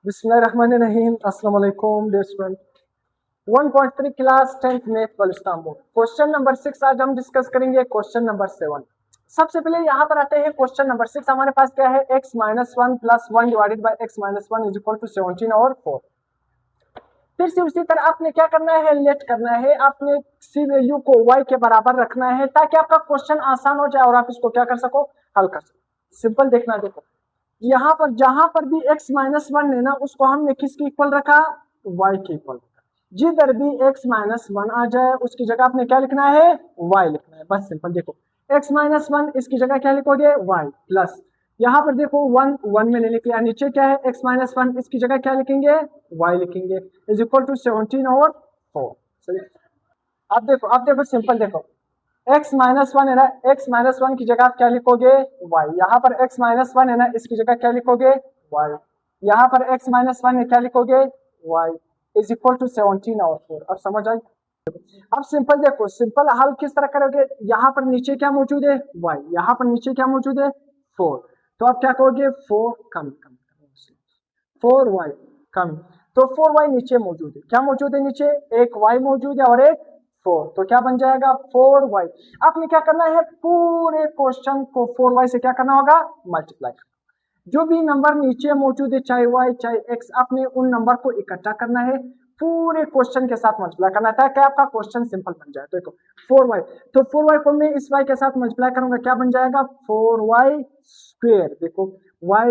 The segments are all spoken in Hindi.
बिस्मिल्लाहिर्रहमानिर्रहीम। अस्सलाम वालेकुम dear student. 1.3 class 10th math वाल इस्तांबुल। क्वेश्चन नंबर 6 आज हम डिस्कस करेंगे। क्वेश्चन नंबर 7 सबसे पहले यहाँ पर आते हैं। क्वेश्चन नंबर 6 हमारे पास क्या है, x minus one plus one divided by x minus one is equal to 17 और 4। फिर से उसी तरह आपने क्या करना है, लेट करना है। आपने सी वैल्यू को y के बराबर रखना है ताकि आपका क्वेश्चन आसान हो जाए और आप इसको क्या कर सको, हल कर सको। सिंपल देखना, देखो यहाँ पर जहां पर भी x माइनस वन है ना, उसको हमने किसके इक्वल रखा, y के इक्वल रखा। जिधर भी x माइनस वन आ जाए उसकी जगह आपने क्या लिखना है, y लिखना है। बस सिंपल देखो, x माइनस वन इसकी जगह क्या लिखोगे, y प्लस यहाँ पर देखो वन वन में नहीं लिख लिया, नीचे क्या है x माइनस वन, इसकी जगह क्या लिखेंगे, y लिखेंगे इज इक्वल टू 17 और 4। चलिए अब देखो सिंपल देखो, x माइनस वन है ना, x माइनस वन की जगह आप क्या लिखोगे, y। यहाँ पर x माइनस वन है ना, इसकी जगह क्या लिखोगे, y। यहाँ पर x माइनस वन है, क्या लिखोगे, y इज इक्वल टू 17 और 4। अब समझ आई। अब सिंपल देखो, सिंपल हल किस तरह करोगे, यहाँ पर नीचे क्या मौजूद है, y। यहाँ पर नीचे क्या मौजूद है, 4। तो आप क्या करोगे, 4 कम 4y कम, तो 4y नीचे मौजूद है। क्या मौजूद है नीचे, एक y मौजूद है और एक 4। तो क्या बन जाएगा, 4y। आपने क्या करना है, पूरे क्वेश्चन को 4y से क्या करना होगा, मल्टीप्लाई। जो भी नंबर नीचे मौजूद है, चाहे y चाहे x, आपने उन नंबर को इकट्ठा करना है, पूरे क्वेश्चन के साथ मल्टीप्लाई करना है ताकि आपका क्वेश्चन सिंपल बन जाए। तो देखो 4y, तो 4y को मैं इस y के साथ मल्टीप्लाई करूंगा, क्या बन जाएगा, 4y स्क्वायर। देखो y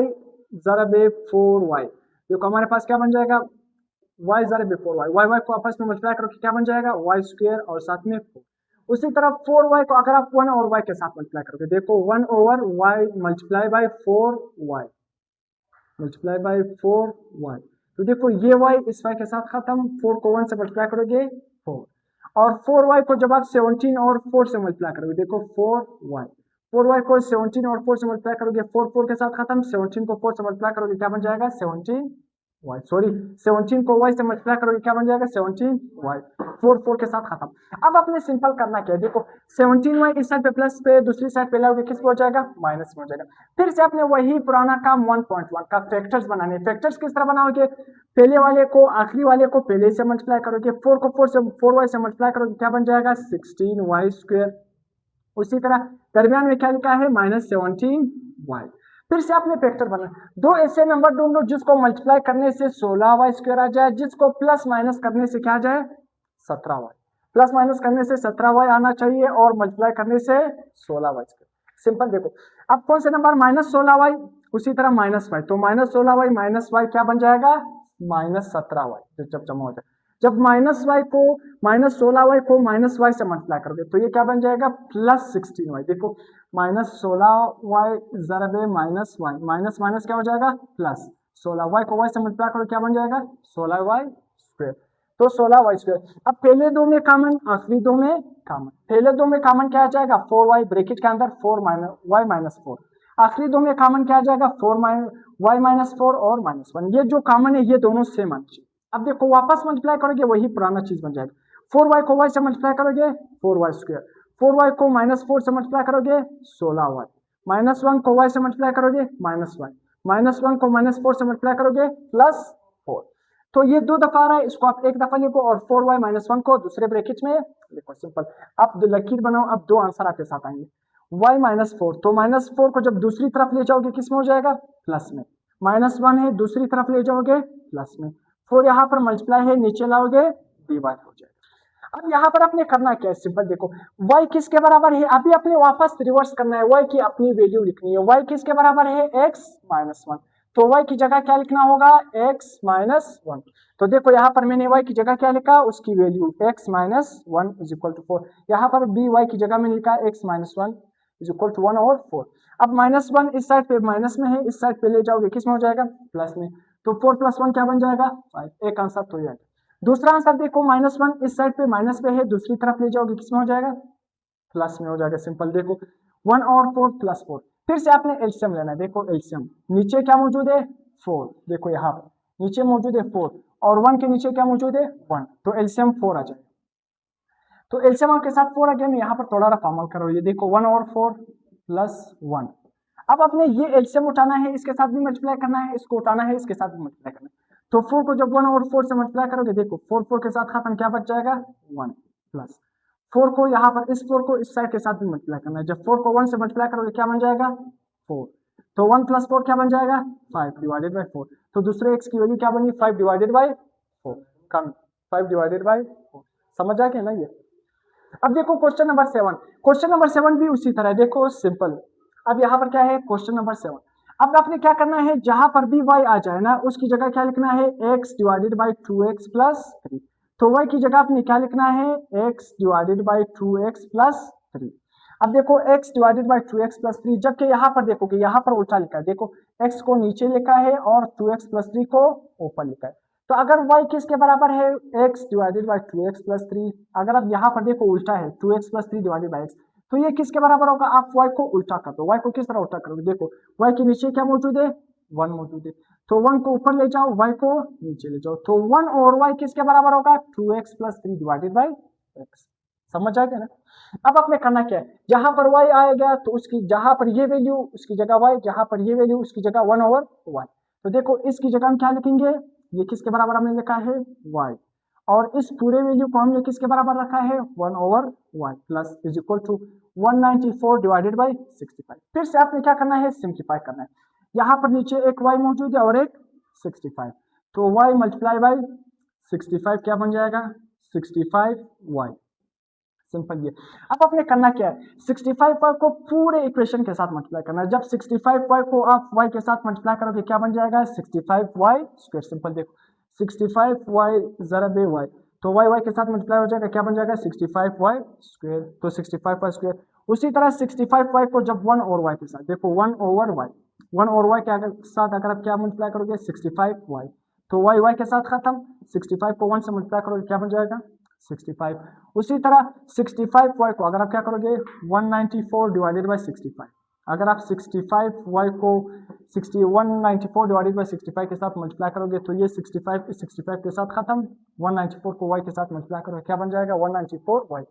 जरब 4y, देखो हमारे पास क्या बन जाएगा, y जरब 4y, y को आपस में मल्टीप्लाई करो क्या बन जाएगा, y स्क्वायर और साथ में 4। उसी तरह 4y को अगर आप 1 और y के साथ मल्टीप्लाई करोगे, देखो 1 over y multiply by 4y multiply by 4y, तो देखो ये y इस y के साथ खत्म, 4 को 1 से मल्टीप्लाई करोगे 4, और 4y को जब आप 17 और 4 से मल्टीप्लाई करोगे, देखो 4y को 17 और 4 से मल्टीप्लाई करोगे, 4 के साथ खत्म, 17 को 4 से मल्टीप्लाई करोगे क्या बन जाएगा, 17y। सॉरी 17 को y से मल्टीप्लाई करोगे क्या बन जाएगा, 17y। 4 के साथ खत्म। अब आपने सिंपल करना क्या है, देखो 17y इस साइड पे प्लस पे, दूसरी साइड पे लाओगे किस पे हो जाएगा, माइनस में हो जाएगा। फिर से आपने वही पुराना काम 1.1 का फैक्टर्स बनाने। फैक्टर्स किस तरह बनाओगे, पहले वाले को आखिरी वाले को पहले से मल्टीप्लाई करोगे, 4 को 4y से मल्टीप्लाई करोगे क्या बन जाएगा, 16y स्क्वायर। उसी तरह दरमियान में क्या लिखा है, -17y। फिर से आपने फैक्टर बना, दो ऐसे नंबर ढूंढो जिसको मल्टीप्लाई करने से 16y स्क्वायर आ जाए, जिसको प्लस माइनस करने से क्या आ जाए, 17y। प्लस माइनस करने से 17y आना चाहिए और मल्टीप्लाई करने से 16y स्क्वायर। सिंपल देखो, अब कौन से नंबर, -16y, उसी तरह -y, तो -16y -y क्या बन जाएगा, -17y। जब जमा हो जाए, जब -y को -16y को -y से मल्टीप्लाई करोगे तो ये क्या बन जाएगा, +16y। देखो -16y जरब -y, माइनस माइनस क्या हो जाएगा, प्लस 16y को y से मल्टीप्लाई करो क्या बन जाएगा, 16y स्क्वायर। तो 16y स्क्वायर। अब पहले दो में कॉमन, आखिरी दो में कॉमन। पहले दो में कॉमन क्या आ जाएगा, 4y ब्रैकेट के अंदर 4 y 4। आखिरी दो में कॉमन क्या आ जाएगा, 4 y 4 और -1। ये जो कॉमन है ये दोनों सेम आना चाहिए। अब देखो वापस मल्टीप्लाई करोगे वही पुराना चीज बन जाएगा, 4y को y से मल्टीप्लाई करोगे 4y स्क्वायर, 4y को -4 से मल्टीप्लाई करोगे 16y, -1 को y से मल्टीप्लाई करोगे -1, -1 को -4 से मल्टीप्लाई करोगे +4। तो ये दो दफा आ रहा है, इसको आप एक दफा लिखो और 4y -1 को दूसरे ब्रैकेट में लिखो। सिंपल, अब लकीर बनाओ, अब दो आंसर आपके साथ आएंगे। y -4, तो -4 को जब दूसरी तरफ ले जाओगे किस में हो जाएगा, प्लस में। -1 है, दूसरी तरफ ले जाओगे प्लस में। 4 यहाँ पर मल्टीप्लाई है, नीचे लाओगे डिवाइड हो जाएगा। अब यहाँ पर आपने करना क्या है, सिंपल देखो, y किसके बराबर है, अभी अपने वापस रिवर्स करना है, y की अपनी वैल्यू लिखनी है। y किसके बराबर है, x -1, तो y की जगह क्या लिखना होगा, x -1। तो देखो यहाँ पर मैंने y की जगह क्या लिखा, उसकी value x -1 is equal to 4। यहाँ पर भी y की जगह मैंने लिखा x -1 इज इक्वल टू 1 और 4। अब -1 इस साइड पे माइनस में है, इस साइड पे ले जाओगे किस में हो जाएगा, प्लस में। तो 4 + 1 क्या बन जाएगा, 5। एक आंसर तो ये। दूसरा आंसर देखो, -1 इस साइड पे माइनस पे है, दूसरी तरफ ले जाओगे किस में हो जाएगा, प्लस में हो जाएगा। सिंपल देखो 1 और 4 + 4। फिर से आपने एलसीएम लेना है, देखो एलसीएम नीचे क्या मौजूद है, 4। देखो यहाँ पर नीचे मौजूद है 4 और 1 के नीचे क्या मौजूद है, 1, तो एलसीएम 4 आ जाएगा। तो एलसीएम आपके साथ 4 आ गया। मैं यहाँ पर थोड़ा सा फॉर्मल करो, ये देखो 1 और 4 + 1। अब आपने ये एलसीएम उठाना है, इसके साथ भी मल्टीप्लाई करना है, इसको उठाना है, इसके साथ भी मल्टीप्लाई करना है। तो 4 को जब 1 और 4 से मल्टीप्लाई करोगे, देखो 4 के साथ खत्म, क्या बच जाएगा 1 प्लस 4 को यहाँ पर इस 4 को इस साइड के साथ भी मल्टीप्लाई करना है। जब 4 को 1 से मल्टीप्लाई करोगे क्या बन जाएगा 4, तो 1 प्लस 4 क्या बन जाएगा 5 डिवाइडेड बाई 4। तो दूसरे x की वैल्यू क्या बनी 5 divided by 4, come 5 divided by 4। समझ आ गया ना ये। अब देखो क्वेश्चन नंबर 7, क्वेश्चन नंबर 7 भी उसी तरह, देखो सिंपल। अब यहाँ पर क्या है क्वेश्चन नंबर 7, अब आपने क्या करना है, जहां पर भी y आ जाए ना उसकी जगह क्या लिखना है x divided by 2x plus 3। तो y की जगह आपने क्या लिखना है x divided by 2x plus 3। अब देखो x divided by 2x plus 3, जबकि यहाँ पर देखोगे यहाँ पर उल्टा लिखा है, देखो x को नीचे लिखा है और 2x प्लस 3 को ऊपर लिखा है। तो अगर y किसके बराबर है x divided by 2x plus 3, अगर आप यहाँ पर देखो उल्टा है 2x plus 3 divided by x, तो ये किसके बराबर होगा, आप y को उल्टा कर दो। y को किस तरह उल्टा करोगे, देखो y के नीचे क्या मौजूद है 1 मौजूद है, तो 1 को ऊपर ले जाओ y को नीचे ले जाओ, तो 1 और y किसके बराबर होगा 2x plus 3 divided by x। समझ आ गया ना। अब आपने करना क्या है, जहां पर y आएगा तो उसकी जहां पर ये वैल्यू उसकी जगह y, जहां पर ये वैल्यू उसकी जगह 1 ओवर y। तो देखो इसकी जगह हम क्या लिखेंगे, ये किसके बराबर हमने लिखा है y, और इस पूरे वैल्यू को हमने किसके बराबर रखा है 1 over y plus is equal to 194 divided by 65। फिर से आपने क्या करना है सिंप्लीफाई करना है, यहाँ पर नीचे एक y मौजूद है और एक 65, तो y मल्टीप्लाई बाई 65 क्या बन जाएगा 65y, सिंपल ये। अब आपने करना क्या है 65y को पूरे इक्वेशन के साथ मल्टीप्लाई करना है। जब 65y को आप y के साथ मल्टीप्लाई करोगे क्या बन जाएगा 65y स्क्वायर। सिंपल देखो 65y ज़रब y, तो y के साथ मल्टीप्लाई हो जाएगा क्या बन जाएगा 65y स्क्वायर, तो 65y स्क्वायर। उसी तरह 65y को जब 1 और y के साथ, देखो 1 ओवर y, 1 और y के साथ अगर आप क्या मल्टीप्लाई करोगे 65y, तो y के साथ खत्म, 65 को 1 से मल्टीप्लाई करोगे क्या बन जाएगा 65। उसी तरह 65y को अगर आप क्या करोगे 194 डिवाइडेड बाई 65, अगर आप 65y को 194 डिवाइडेड बाई 65 के साथ मल्टीप्लाई करोगे तो ये 65 के साथ खत्म, 194 को y के साथ मल्टीप्लाई करोगे क्या बन जाएगा 194y।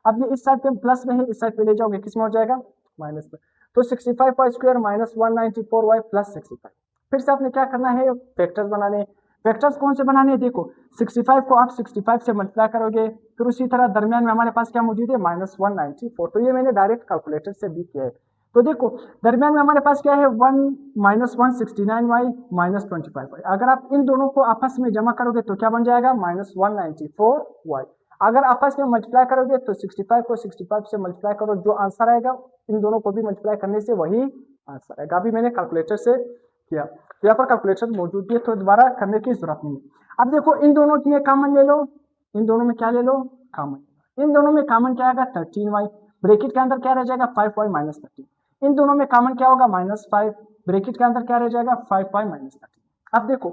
अब ये इस साइड पे प्लस में है, इस साइड पे ले जाओगे किस में हो जाएगा माइनस में, तो 65y square minus 194y plus 65। फिर से आपने क्या करना है वेक्टर्स बनाने, वेक्टर्स कौन से बनाने हैं, देखो 65 को आप 65 से मल्टीप्लाई करोगे, फिर उसी तरह दरमियान में हमारे पास क्या मौजूद है माइनस 194, तो ये मैंने डायरेक्ट कैलकुलेटर से भी किया है। तो देखो दरमियान में हमारे पास क्या है 1 माइनस 169y माइनस 25y, अगर आप इन दोनों को आपस में जमा करोगे तो क्या बन जाएगा माइनस 194y। अगर आपस में मल्टीप्लाई करोगे तो 65 को 65 से मल्टीप्लाई करो, जो आंसर आएगा इन दोनों को भी मल्टीप्लाई करने से वही आंसर आएगा। अभी मैंने कैलकुलेटर से किया, यहाँ पर कैलकुलेटर मौजूद है तो दोबारा करने की जरूरत नहीं है। अब देखो इन दोनों में कॉमन ले लो, इन दोनों में क्या ले लो कॉमन, इन दोनों में कॉमन क्या आएगा 13y, ब्रैकेट के अंदर क्या रह जाएगा 5y माइनस 13, इन दोनों में कॉमन क्या होगा माइनस 5, ब्रैकेट के अंदर क्या रह जाएगा 5y माइनस 13। अब देखो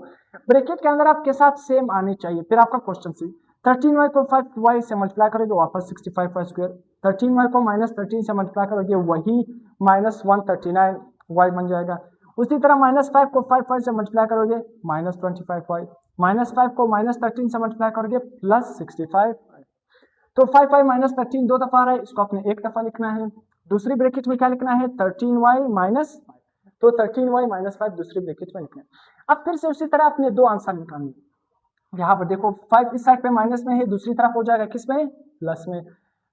ब्रैकेट के अंदर आपके साथ सेम आनी चाहिए, फिर आपका क्वेश्चन सी 13y को 5y से मल्टीप्लाई करोगे वापस 65y स्क्वायर, 13y को माइनस 13 से मल्टीप्लाई करोगे वही माइनस 139y बन जाएगा। उसी तरह माइनस 5 को 5y से मल्टीप्लाई करोगे माइनस 25y, माइनस 5 को माइनस 13 से मल्टीप्लाई करोगे प्लस 65। तो 5y माइनस 13 दो दफा आ रहा है, इसको आपने एक दफा लिखना है। दूसरी ब्रैकेट में क्या लिखना है 13y माइनस 5, तो 13y माइनस 5 दूसरी ब्रैकेट में लिखना है। अब फिर से उसी तरह आपने दो आंसर निकालने, यहाँ पर देखो 5 इस साइड पे माइनस में है, दूसरी तरफ हो जाएगा किस में प्लस में,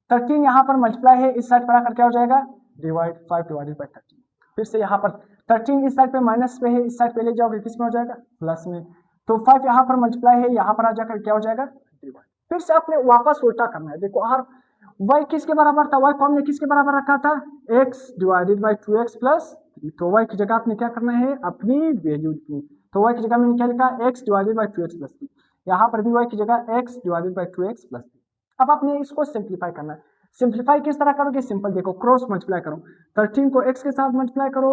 13 यहाँ पर मल्टीप्लाई है, इस साइड पर आकर क्या हो जाएगा डिवाइड 5 डिवाइडेड बाई 13। फिर से यहाँ पर 13 इस साइड पे माइनस पे है, इस साइड पे ले जाओगे किस में हो जाएगा प्लस में, तो 5 यहाँ पर मल्टीप्लाई है, यहाँ पर आ जाकर क्या हो जाएगा डिवाइड। फिर से आपने वापस उल्टा करना है, देखो हर y किसके बराबर था, y को हमने किसके बराबर रखा था x divided by 2x plus, तो y की जगह आपने क्या करना है अपनी वैल्यू लिखनी, तो y की जगह मैंने क्या लिखा x divided by 2x plus 3, यहाँ पर भी y की जगह x divided by 2x plus 3। अब आपने इसको सिंप्लीफाई करना है, सिंप्लीफाई किस तरह करोगे सिंपल देखो क्रॉस मल्टीप्लाई करो, 13 को x के साथ मल्टीप्लाई करो,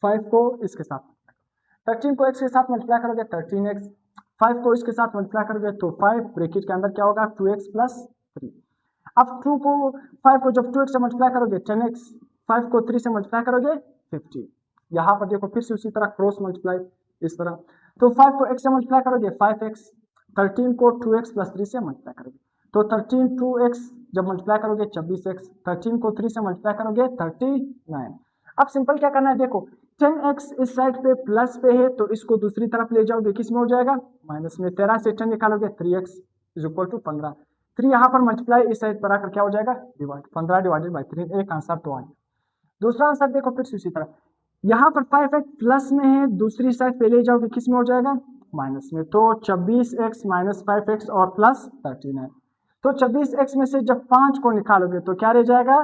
5 को इसके साथ मल्टीप्लाई करो, 13 को x के साथ मल्टीप्लाई करोगे 13x, 5 को इसके साथ मल्टीप्लाई करोगे तो 5 ब्रैकेट के अंदर क्या होगा 2x प्लस 3। अब 2 को 5 को जब 2x से मल्टीप्लाई करोगे 10x, 5 को 3 से मल्टीप्लाई करोगे 50, यहाँ पर देखो फिर से उसी तरह क्रॉस मल्टीप्लाई इस तरह, तो 5 को x से मल्टीप्लाई करोगे 5x, 13 को 2x प्लस 3 से मल्टीप्लाई करोगे, तो 13 2x जब मल्टीप्लाई करोगे 26x, 13 को 3 से मल्टीप्लाई करोगे 39। अब सिंपल क्या करना है देखो 10x इस साइड पे प्लस पे है तो इसको दूसरी तरफ ले जाओगे, किस में हो जाएगा, माइनस में। 13 से 10 निकालोगे 3x इज इक्वल टू 15। 3 यहाँ पर मल्टीप्लाई इस साइड पर आकर क्या हो जाएगा, डिवाइड। 15 डिवाइडेड बाई 3, एक आंसर तो आया। दूसरा आंसर देखो फिर से उसी तरह, यहाँ पर 5x प्लस में है, दूसरी साइड पे ले जाओगे, किस में हो जाएगा, माइनस में। तो 24x माइनस 5x और प्लस 13 है। तो 24x में से जब 5 को निकालोगे तो क्या रह जाएगा,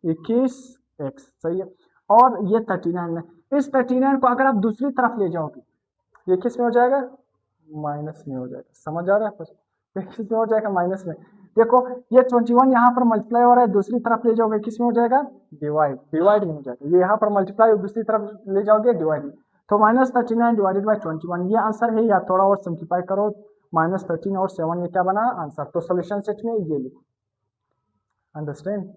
21x, सही है। और ये 39 है, इस 39 को अगर आप दूसरी तरफ ले जाओगे, ये किस में हो जाएगा, माइनस में हो जाएगा। समझ आ रहा है, ये किस में हो जाएगा, माइनस में। देखो ये 21 यहाँ पर मल्टीप्लाई हो रहा है, दूसरी तरफ ले जाओगे, किस में हो जाएगा, डिवाइड, डिवाइड में हो जाएगा। ये यहाँ पर मल्टीप्लाई दूसरी तरफ ले जाओगे, डिवाइड में। तो माइनस 39 डिवाइडेड बाई 21 ये आंसर है, या थोड़ा और सिंप्लीफाई करो, माइनस 13 और 7 ये क्या बना आंसर। तो सोल्यूशन सेट में ये लिखो, अंडरस्टैंड।